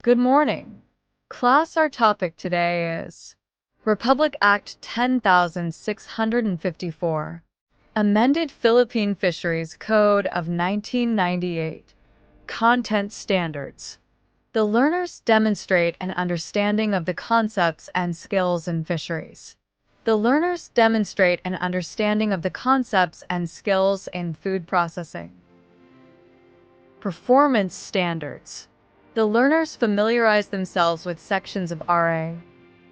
Good morning. Class, our topic today is Republic Act 10,654, amended Philippine Fisheries Code of 1998. Content standards. The learners demonstrate an understanding of the concepts and skills in fisheries. The learners demonstrate an understanding of the concepts and skills in food processing. Performance standards. The learners familiarize themselves with sections of RA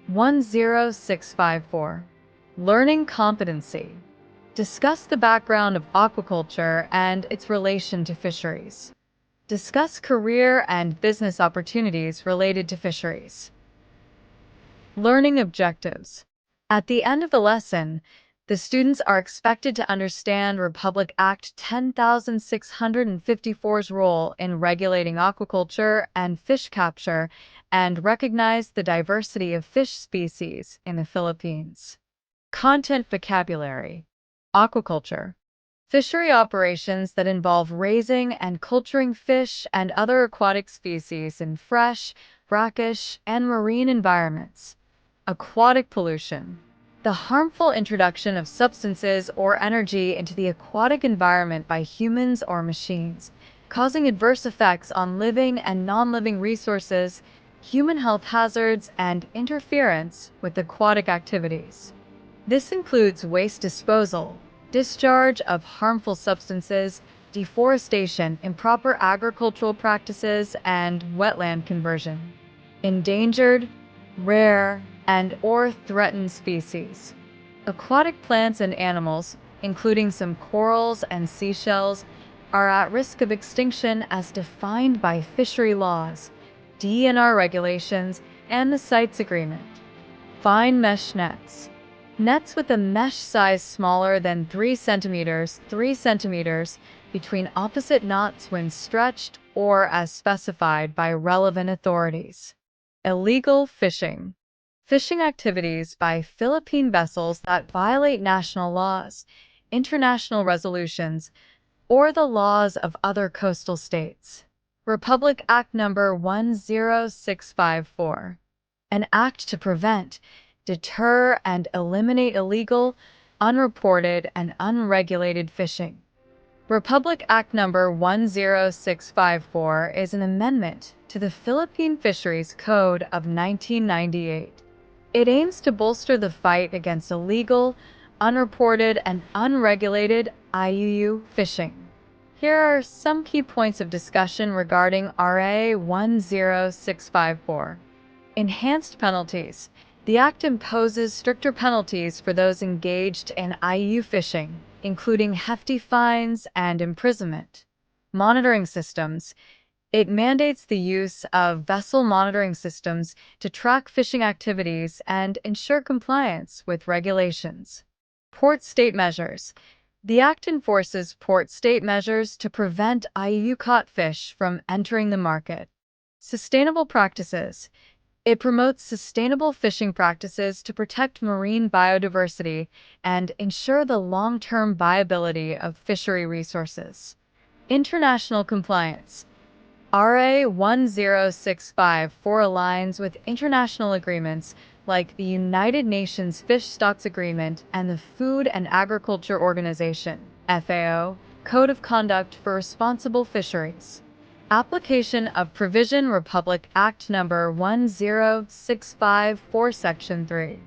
10654. Learning competency. Discuss the background of aquaculture and its relation to fisheries. Discuss career and business opportunities related to fisheries. Learning objectives. At the end of the lesson, the students are expected to understand Republic Act 10,654's role in regulating aquaculture and fish capture and recognize the diversity of fish species in the Philippines. Content vocabulary. Aquaculture. Fishery operations that involve raising and culturing fish and other aquatic species in fresh, brackish, and marine environments. Aquatic pollution. The harmful introduction of substances or energy into the aquatic environment by humans or machines, causing adverse effects on living and non-living resources, human health hazards, and interference with aquatic activities. This includes waste disposal, discharge of harmful substances, deforestation, improper agricultural practices, and wetland conversion. Endangered, rare, and/or threatened species. Aquatic plants and animals, including some corals and seashells, are at risk of extinction as defined by fishery laws, DNR regulations, and the CITES Agreement. Fine mesh nets. Nets with a mesh size smaller than 3 centimeters between opposite knots when stretched or as specified by relevant authorities. Illegal fishing. Fishing activities by Philippine vessels that violate national laws, international resolutions, or the laws of other coastal states. Republic Act No. 10654. An act to prevent, deter, and eliminate illegal, unreported, and unregulated fishing. Republic Act No. 10654 is an amendment to the Philippine Fisheries Code of 1998. It aims to bolster the fight against illegal, unreported, and unregulated IUU fishing. Here are some key points of discussion regarding RA 10654. Enhanced penalties. The Act imposes stricter penalties for those engaged in IUU fishing, including hefty fines and imprisonment. Monitoring systems. It mandates the use of vessel monitoring systems to track fishing activities and ensure compliance with regulations. Port state measures. The Act enforces port state measures to prevent IUU caught fish from entering the market. Sustainable practices. It promotes sustainable fishing practices to protect marine biodiversity and ensure the long-term viability of fishery resources. International compliance. RA 10654 aligns with international agreements like the United Nations Fish Stocks Agreement and the Food and Agriculture Organization (FAO) Code of Conduct for Responsible Fisheries. Application of Provision Republic Act No. 10654 Section 3.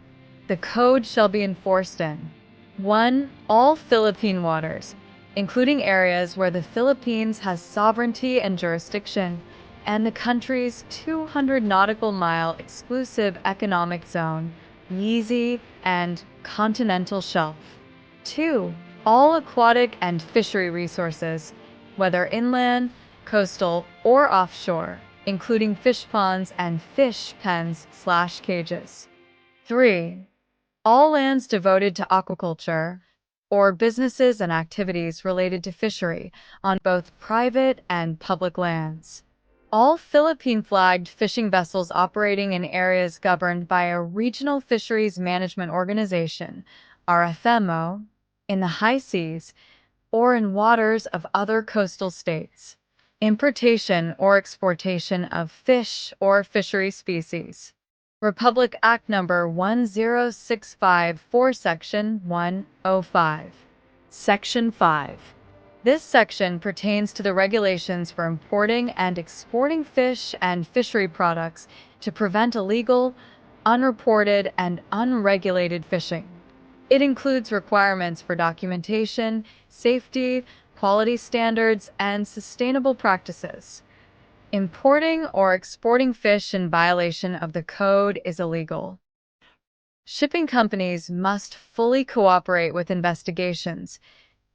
The Code shall be enforced in 1. All Philippine waters, including areas where the Philippines has sovereignty and jurisdiction, and the country's 200 nautical mile exclusive economic zone, EEZ, and continental shelf. 2. All aquatic and fishery resources, whether inland, coastal, or offshore, including fish ponds and fish pens/cages. 3. All lands devoted to aquaculture, or businesses and activities related to fishery on both private and public lands. All Philippine-flagged fishing vessels operating in areas governed by a Regional Fisheries Management Organization, RFMO, in the high seas, or in waters of other coastal states. Importation or exportation of fish or fishery species. Republic Act Number 10654, Section 105. Section 5. This section pertains to the regulations for importing and exporting fish and fishery products to prevent illegal, unreported, and unregulated fishing. It includes requirements for documentation, safety, quality standards, and sustainable practices. Importing or exporting fish in violation of the code is illegal. Shipping companies must fully cooperate with investigations.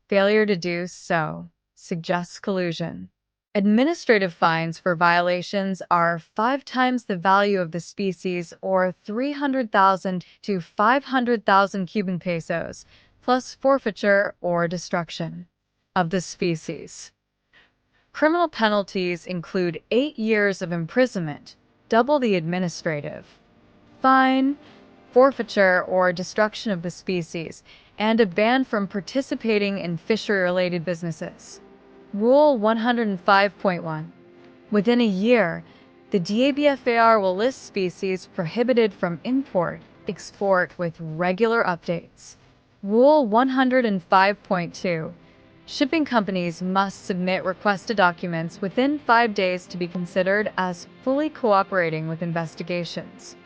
Failure to do so suggests collusion. Administrative fines for violations are 5 times the value of the species or 300,000 to 500,000 Cuban pesos, plus forfeiture or destruction of the species. Criminal penalties include 8 years of imprisonment, double the administrative fine, forfeiture or destruction of the species, and a ban from participating in fishery-related businesses. Rule 105.1. Within a year, the DABFAR will list species prohibited from import, export with regular updates. Rule 105.2. Shipping companies must submit requested documents within 5 days to be considered as fully cooperating with investigations.